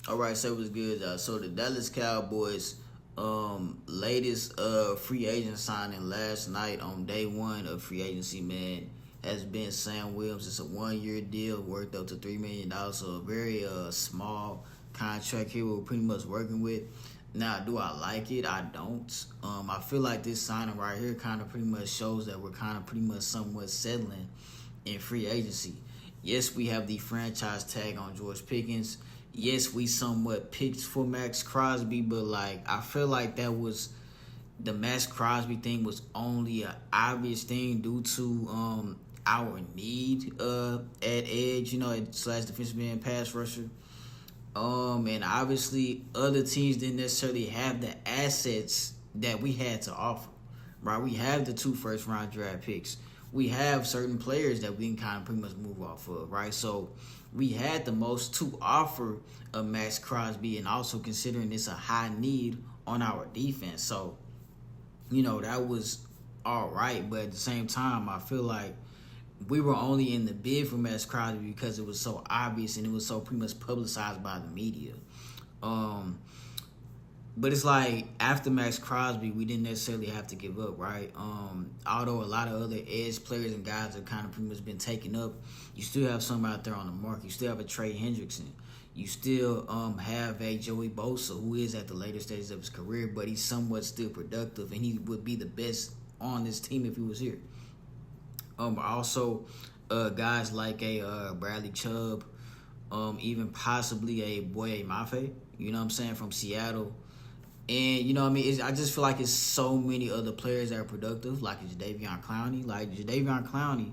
All right, so it was good. So the Dallas Cowboys latest free agent signing last night on day one of free agency, man, has been Sam Williams. It's a 1 year deal worth up to $3 million, so a very small contract here we're pretty much working with. Now, do I like it? I don't. I feel like this signing right here kind of pretty much shows that we're kind of pretty much somewhat settling in free agency. Yes, we have the franchise tag on George Pickens. Yes, we somewhat picked for Max Crosby, but like I feel like that was the Max Crosby thing was only an obvious thing due to our need at edge, slash defensive end pass rusher. And obviously other teams didn't necessarily have the assets that we had to offer. Right? We have the 2 first-round draft picks. We have certain players that we can kind of pretty much move off of, right? So we had the most to offer of Max Crosby, and also considering it's a high need on our defense. So, that was all right. But at the same time, I feel like we were only in the bid for Max Crosby because it was so obvious and it was so pretty much publicized by the media. But it's like after Max Crosby, we didn't necessarily have to give up, right? Although a lot of other edge players and guys have kind of pretty much been taken up, you still have some out there on the market. You still have a Trey Hendrickson. You still have a Joey Bosa, who is at the later stages of his career, but he's somewhat still productive, and he would be the best on this team if he was here. Also, guys like a Bradley Chubb, even possibly a Boye Mafe, you know what I'm saying, from Seattle. And, I just feel like it's so many other players that are productive, like Jadeveon Clowney. Like, Jadeveon Clowney,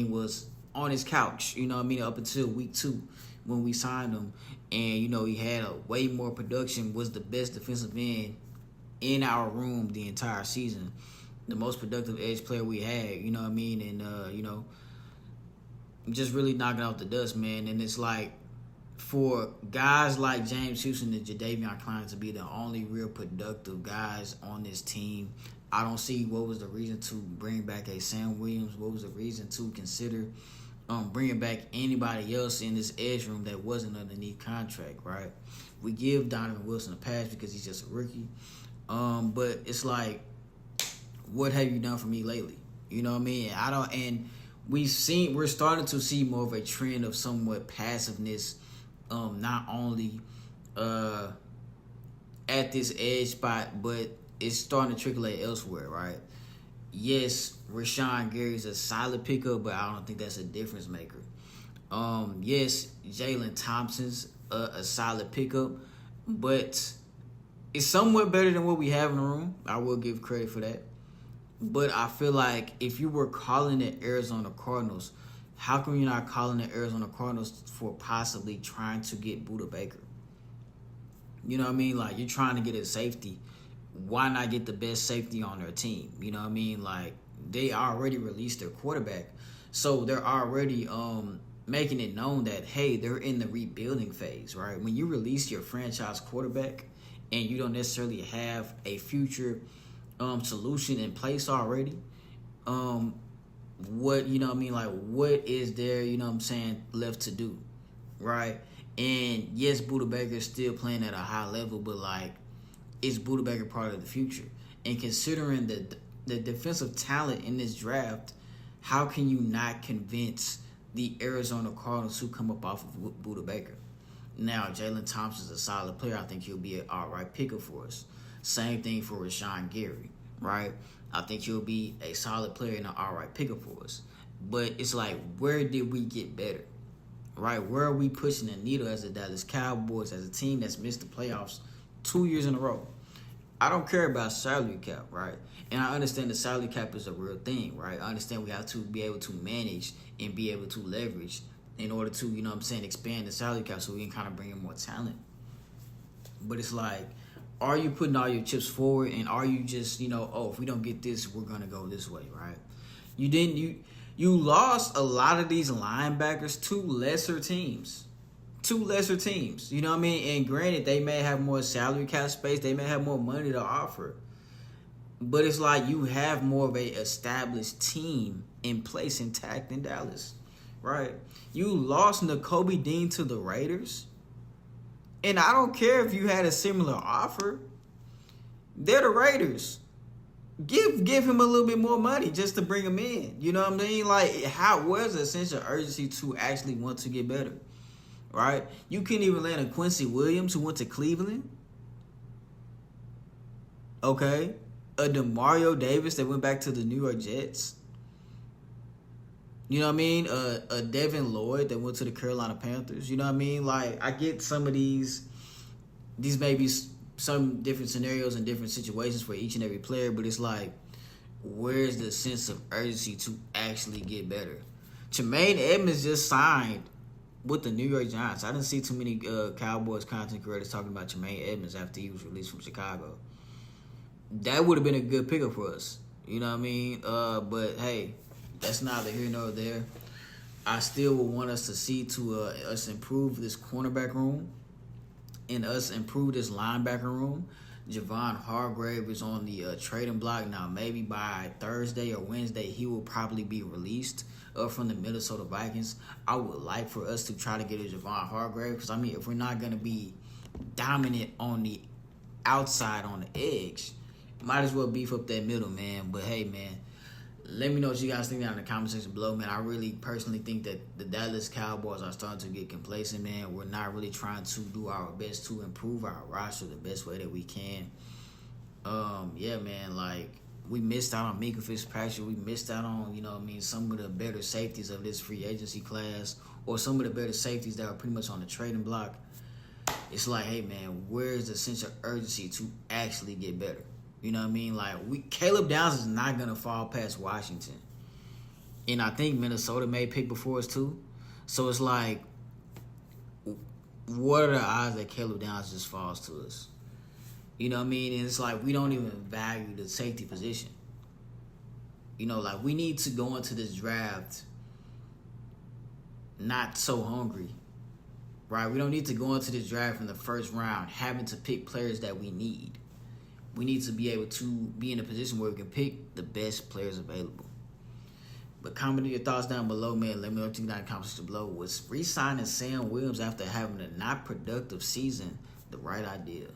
was on his couch, up until week 2 when we signed him. And, he had a way more production, was the best defensive end in our room the entire season. The most productive edge player we had, and, just really knocking out the dust, man. And it's like, for guys like James Houston and Jadeveon Clowney to be the only real productive guys on this team, I don't see what was the reason to bring back a Sam Williams. What was the reason to consider bringing back anybody else in this edge room that wasn't underneath contract, right? We give Donovan Wilson a pass because he's just a rookie. But it's like, what have you done for me lately? You know what I mean? We're starting to see more of a trend of somewhat passiveness, not only at this edge spot, but it's starting to trickle elsewhere, right? Yes, Rashawn Gary's a solid pickup, but I don't think that's a difference maker. Yes, Jalen Thompson's a solid pickup, but it's somewhat better than what we have in the room. I will give credit for that. But I feel like if you were calling the Arizona Cardinals, how come you're not calling the Arizona Cardinals for possibly trying to get Budda Baker? You know what I mean? Like, you're trying to get a safety. Why not get the best safety on their team? You know what I mean? Like, they already released their quarterback. So they're already making it known that, hey, they're in the rebuilding phase, right? When you release your franchise quarterback and you don't necessarily have a future solution in place already, what is there, left to do, right? And yes, Budda Baker is still playing at a high level, but like, is Budda Baker part of the future? And considering the defensive talent in this draft, how can you not convince the Arizona Cardinals who come up off of Budda Baker? Now, Jalen Thompson's a solid player. I think he'll be an all right pickup for us. Same thing for Rashawn Gary, right? I think he'll be a solid player and an all right pickup for us. But it's like, where did we get better, right? Where are we pushing the needle as the Dallas Cowboys, as a team that's missed the playoffs 2 years in a row? I don't care about salary cap, right? And I understand the salary cap is a real thing, right? I understand we have to be able to manage and be able to leverage in order to, expand the salary cap so we can kind of bring in more talent. But it's like, are you putting all your chips forward, and are you just, if we don't get this, we're going to go this way, right? You lost a lot of these linebackers to lesser teams. You know what I mean? And granted, they may have more salary cap space. They may have more money to offer. But it's like you have more of a established team in place intact in Dallas, right? You lost Nakobe Dean to the Raiders. And I don't care if you had a similar offer. They're the Raiders. Give him a little bit more money just to bring him in. You know what I mean? Like, where's the sense of urgency to actually want to get better? Right? You couldn't even land a Quincy Williams who went to Cleveland. Okay? A DeMario Davis that went back to the New York Jets. You know what I mean? A Devin Lloyd that went to the Carolina Panthers. You know what I mean? Like, I get some of these may be some different scenarios and different situations for each and every player, but it's like, where's the sense of urgency to actually get better? Tremaine Edmonds just signed with the New York Giants. I didn't see too many Cowboys content creators talking about Tremaine Edmonds after he was released from Chicago. That would have been a good pickup for us. You know what I mean? But hey, that's neither here nor there. I still would want us to see us improve this cornerback room and us improve this linebacker room. Javon Hargrave is on the trading block now. Maybe by Thursday or Wednesday, he will probably be released from the Minnesota Vikings. I would like for us to try to get a Javon Hargrave because, I mean, if we're not going to be dominant on the outside on the edge, might as well beef up that middle, man. But, hey, man, let me know what you guys think down in the comment section below, man. I really personally think that the Dallas Cowboys are starting to get complacent, man. We're not really trying to do our best to improve our roster the best way that we can. Yeah, man, like, we missed out on Minka Fitzpatrick. We missed out on, you know what I mean, some of the better safeties of this free agency class or some of the better safeties that are pretty much on the trading block. It's like, hey, man, where's the sense of urgency to actually get better? You know what I mean? Like, Caleb Downs is not going to fall past Washington. And I think Minnesota may pick before us, too. So it's like, what are the odds that Caleb Downs just falls to us? You know what I mean? And it's like, we don't even value the safety position. You know, like, we need to go into this draft not so hungry. Right? We don't need to go into this draft in the first round having to pick players that we need. We need to be able to be in a position where we can pick the best players available. But comment your thoughts down below, man. Let me know what you think in the comments below. Was re-signing Sam Williams after having a not productive season the right idea?